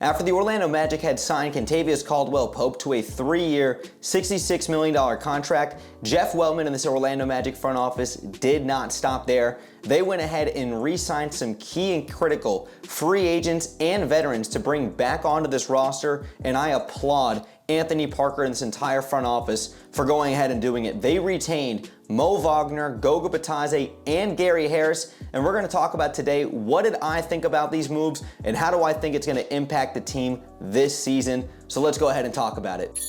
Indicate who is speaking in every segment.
Speaker 1: After the Orlando Magic had signed Kentavious Caldwell-Pope to a 3-year, $66 million contract, Jeff Weltman and this Orlando Magic front office did not stop there. They went ahead and re-signed some key and critical free agents and veterans to bring back onto this roster, and I applaud Anthony Parker and this entire front office for going ahead and doing it. They retained Mo Wagner, Goga Bitadze, and Gary Harris, and we're going to talk about today what did I think about these moves and how do I think it's going to impact the team this season. So let's go ahead and talk about it.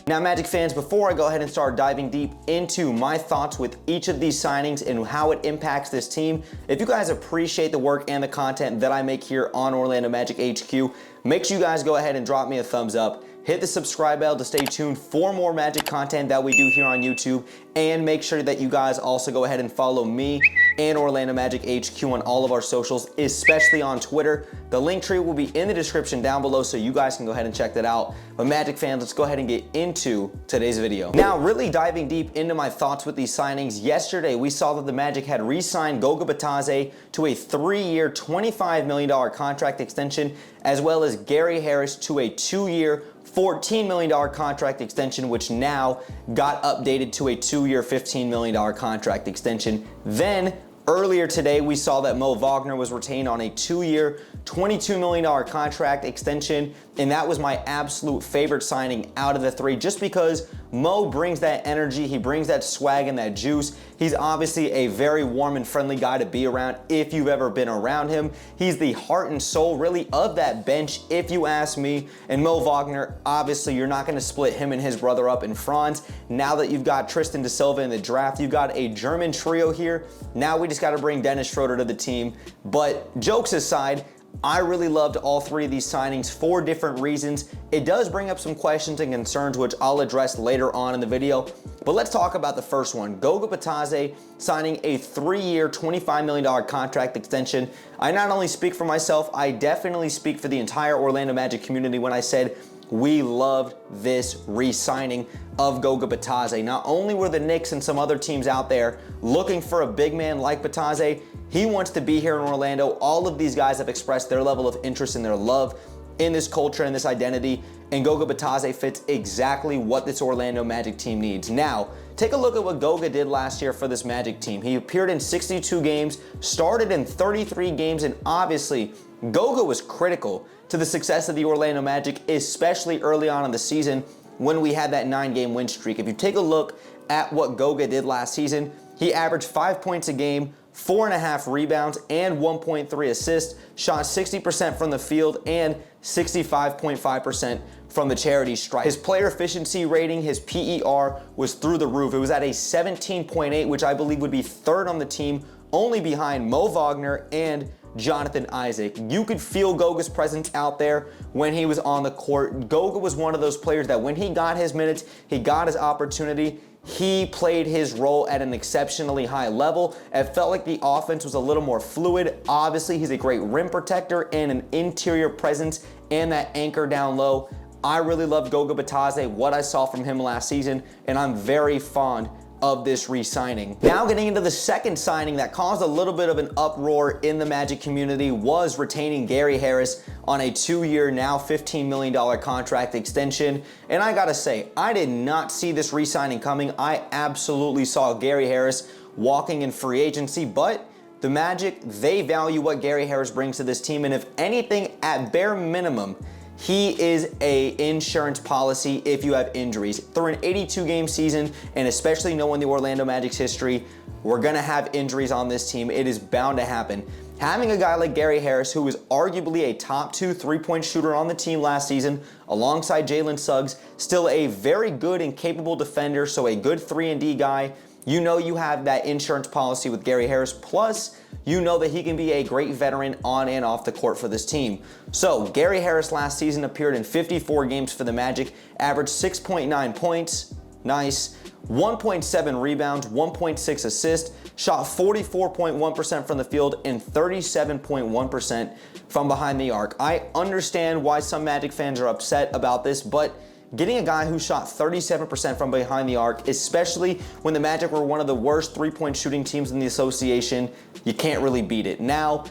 Speaker 1: Now, Magic fans, before I go ahead and start diving deep into my thoughts with each of these signings and how it impacts this team, if you guys appreciate the work and the content that I make here on Orlando Magic HQ, make sure you guys go ahead and drop me a thumbs up. Hit the subscribe bell to stay tuned for more Magic content that we do here on YouTube, and make sure that you guys also go ahead and follow me and Orlando Magic HQ on all of our socials, especially on Twitter. The link tree will be in the description down below so you guys can go ahead and check that out. But Magic fans, let's go ahead and get into today's video. Now, really diving deep into my thoughts with these signings, yesterday we saw that the Magic had re-signed Goga Bitadze to a 3-year, $25 million contract extension, as well as Gary Harris to a 2-year, $14 million contract extension, which now got updated to a 2-year, $15 million contract extension. Then, earlier today, we saw that Mo Wagner was retained on a 2-year, $22 million contract extension, and that was my absolute favorite signing out of the three, just because Mo brings that energy, he brings that swag and that juice. He's obviously a very warm and friendly guy to be around if you've ever been around him. He's the heart and soul, really, of that bench, if you ask me. And Mo Wagner, obviously, you're not going to split him and his brother up in Franz. Now that you've got Tristan da Silva in the draft, you've got a German trio here. Now we just got to bring Dennis Schroeder to the team. But jokes aside, I really loved all three of these signings for different reasons. It does bring up some questions and concerns, which I'll address later on in the video. But let's talk about the first one. Goga Bitadze signing a 3-year, $25 million contract extension. I not only speak for myself, I definitely speak for the entire Orlando Magic community when I said we loved this re-signing of Goga Bitadze. Not only were the Knicks and some other teams out there looking for a big man like Bitadze, he wants to be here in Orlando. All of these guys have expressed their level of interest and their love in this culture and this identity, and Goga Bitadze fits exactly what this Orlando Magic team needs. Now, take a look at what Goga did last year for this Magic team. He appeared in 62 games, started in 33 games, and obviously, Goga was critical to the success of the Orlando Magic, especially early on in the season when we had that 9-game win streak. If you take a look at what Goga did last season, he averaged 5 points a game, 4.5 rebounds, and 1.3 assists, shot 60% from the field and 65.5% from the charity stripe. His player efficiency rating, his PER, was through the roof. It was at a 17.8, which I believe would be third on the team, only behind Mo Wagner and Jonathan Isaac. You could feel Goga's presence out there when he was on the court. Goga was one of those players that when he got his minutes, he got his opportunity, he played his role at an exceptionally high level. It felt like the offense was a little more fluid. Obviously, he's a great rim protector and an interior presence and that anchor down low. I really loved Goga Bitadze, what I saw from him last season, and I'm very fond of this re-signing. Now getting into the second signing that caused a little bit of an uproar in the Magic community was retaining Gary Harris on a 2-year, now $15 million contract extension. And I gotta say, I did not see this re-signing coming. I absolutely saw Gary Harris walking in free agency, but the Magic, they value what Gary Harris brings to this team, and if anything, at bare minimum, he is a insurance policy if you have injuries. Through an 82-game season, and especially knowing the Orlando Magic's history, we're gonna have injuries on this team. It is bound to happen. Having a guy like Gary Harris, who was arguably a top 2 3-point shooter on the team last season, alongside Jalen Suggs, still a very good and capable defender, so a good 3-and-D guy. You know you have that insurance policy with Gary Harris, plus you know that he can be a great veteran on and off the court for this team. So Gary Harris last season appeared in 54 games for the Magic, averaged 6.9 points, nice, 1.7 rebounds, 1.6 assists, shot 44.1% from the field and 37.1% from behind the arc. I understand why some Magic fans are upset about this, but getting a guy who shot 37% from behind the arc, especially when the Magic were one of the worst three-point shooting teams in the association, you can't really beat it. Now,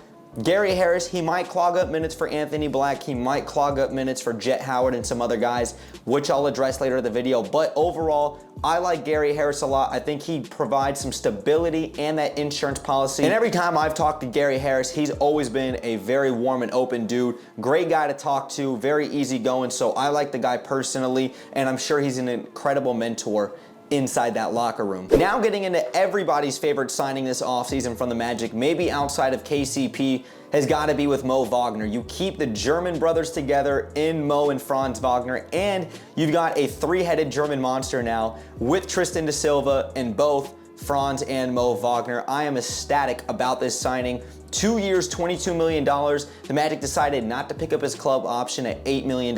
Speaker 1: Gary Harris, he might clog up minutes for Anthony Black. He might clog up minutes for Jet Howard and some other guys, which I'll address later in the video. But overall, I like Gary Harris a lot. I think he provides some stability and that insurance policy. And every time I've talked to Gary Harris, he's always been a very warm and open dude. Great guy to talk to, very easygoing. So I like the guy personally, and I'm sure he's an incredible mentor inside that locker room. Now getting into everybody's favorite signing this offseason from the Magic, maybe outside of KCP, has got to be with Mo Wagner. You keep the German brothers together in Mo and Franz Wagner, and you've got a three-headed German monster now with Tristan da Silva and both Franz and Mo Wagner. I am ecstatic about this signing. 2 years, $22 million. The Magic decided not to pick up his club option at $8 million,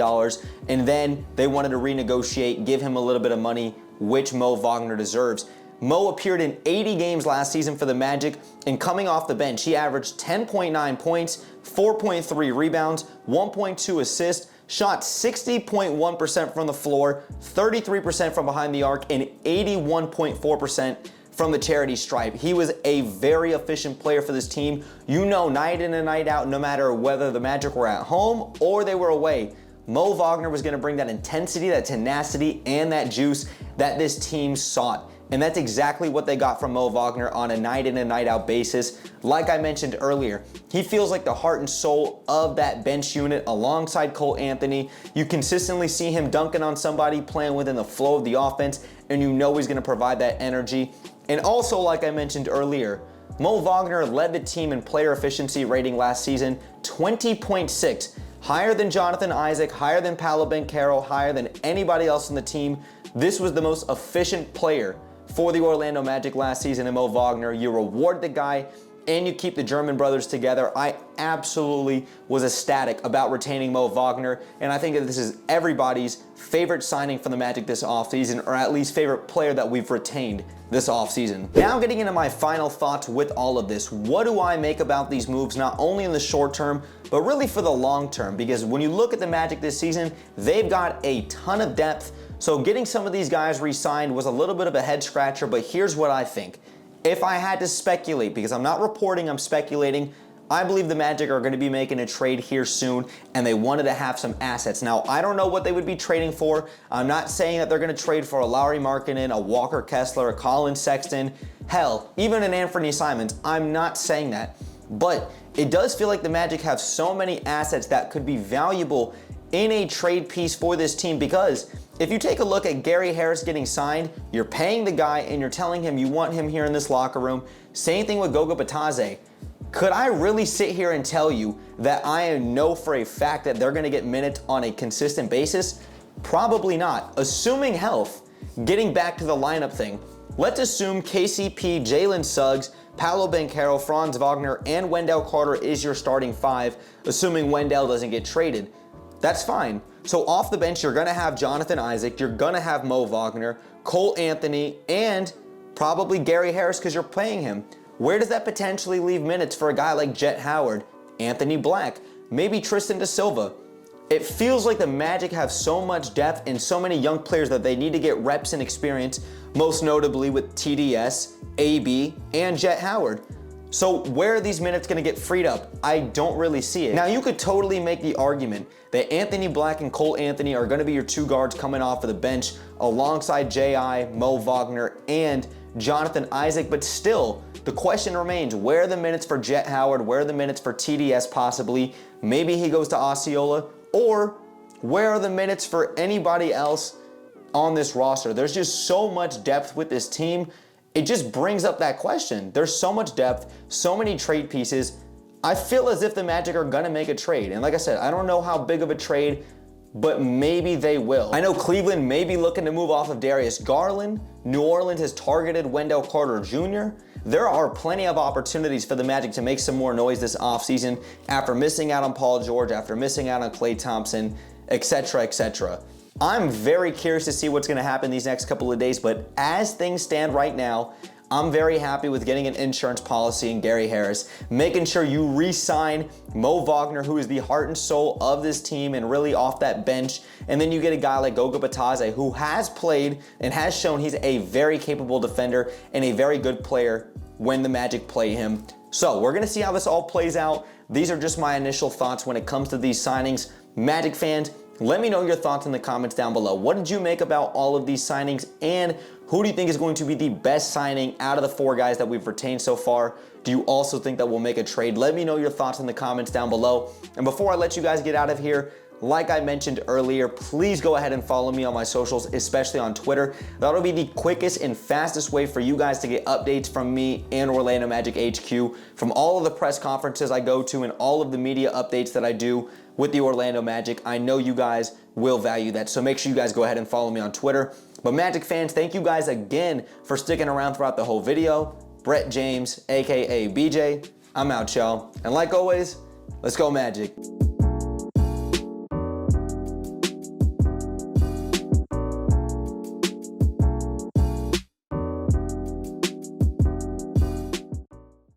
Speaker 1: and then they wanted to renegotiate, give him a little bit of money, which Mo Wagner deserves. Mo appeared in 80 games last season for the Magic, and coming off the bench, he averaged 10.9 points, 4.3 rebounds, 1.2 assists, shot 60.1% from the floor, 33% from behind the arc, and 81.4% from the charity stripe. He was a very efficient player for this team. You know, night in and night out, no matter whether the Magic were at home or they were away, Mo Wagner was going to bring that intensity, that tenacity, and that juice that this team sought. And that's exactly what they got from Mo Wagner on a night in and night out basis. Like I mentioned earlier, he feels like the heart and soul of that bench unit alongside Cole Anthony. You consistently see him dunking on somebody, playing within the flow of the offense, and you know he's going to provide that energy. And also, like I mentioned earlier, Mo Wagner led the team in player efficiency rating last season, 20.6. Higher than Jonathan Isaac, higher than Paolo Banchero, higher than anybody else on the team. This was the most efficient player for the Orlando Magic last season in Mo Wagner. You reward the guy and you keep the German brothers together. I absolutely was ecstatic about retaining Mo Wagner, and I think that this is everybody's favorite signing from the Magic this offseason, or at least favorite player that we've retained this offseason. Now getting into my final thoughts with all of this, what do I make about these moves, not only in the short term, but really for the long term? Because when you look at the Magic this season, they've got a ton of depth, so getting some of these guys re-signed was a little bit of a head scratcher, but here's what I think. If I had to speculate, because I'm not reporting, I'm speculating, I believe the Magic are going to be making a trade here soon, and they wanted to have some assets. Now, I don't know what they would be trading for. I'm not saying that they're going to trade for a Lauri Markkanen, a Walker Kessler, a Colin Sexton, hell, even an Anthony Simons. I'm not saying that. But it does feel like the Magic have so many assets that could be valuable in a trade piece for this team, because if you take a look at Gary Harris getting signed, you're paying the guy and you're telling him you want him here in this locker room. Same thing with Goga Bitadze. Could I really sit here and tell you that I know for a fact that they're going to get minutes on a consistent basis? Probably not. Assuming health, getting back to the lineup thing, let's assume KCP, Jalen Suggs, Paolo Banchero, Franz Wagner, and Wendell Carter is your starting five, assuming Wendell doesn't get traded. That's fine. So off the bench, you're going to have Jonathan Isaac, you're going to have Mo Wagner, Cole Anthony, and probably Gary Harris because you're paying him. Where does that potentially leave minutes for a guy like Jet Howard, Anthony Black, maybe Tristan da Silva? It feels like the Magic have so much depth and so many young players that they need to get reps and experience, most notably with TDS, AB, and Jet Howard. So where are these minutes going to get freed up? I don't really see it. Now, you could totally make the argument that Anthony Black and Cole Anthony are going to be your two guards coming off of the bench alongside J.I., Mo Wagner, and Jonathan Isaac, but still, the question remains, where are the minutes for Jet Howard? Where are the minutes for TDS possibly? Maybe he goes to Osceola, or where are the minutes for anybody else on this roster? There's just so much depth with this team. It just brings up that question. There's so much depth, so many trade pieces. I feel as if the Magic are gonna make a trade. And like I said, I don't know how big of a trade, but maybe they will. I know Cleveland may be looking to move off of Darius Garland. New Orleans has targeted Wendell Carter Jr. There are plenty of opportunities for the Magic to make some more noise this offseason after missing out on Paul George, after missing out on Klay Thompson, etc., etc. I'm very curious to see what's going to happen these next couple of days, but as things stand right now, I'm very happy with getting an insurance policy in Gary Harris, making sure you re-sign Mo Wagner, who is the heart and soul of this team and really off that bench. And then you get a guy like Goga Bitadze, who has played and has shown he's a very capable defender and a very good player when the Magic play him. So we're gonna see how this all plays out. These are just my initial thoughts when it comes to these signings. Magic fans, let me know your thoughts in the comments down below. What did you make about all of these signings, and who do you think is going to be the best signing out of the 4 guys that we've retained so far? Do you also think that we'll make a trade? Let me know your thoughts in the comments down below. And before I let you guys get out of here, like I mentioned earlier, please go ahead and follow me on my socials, especially on Twitter. That'll be the quickest and fastest way for you guys to get updates from me and Orlando Magic HQ, from all of the press conferences I go to and all of the media updates that I do with the Orlando Magic. I know you guys will value that, so make sure you guys go ahead and follow me on Twitter. But Magic fans, thank you guys again for sticking around throughout the whole video. Brett James, aka BJ, I'm out, y'all. And like always, let's go Magic.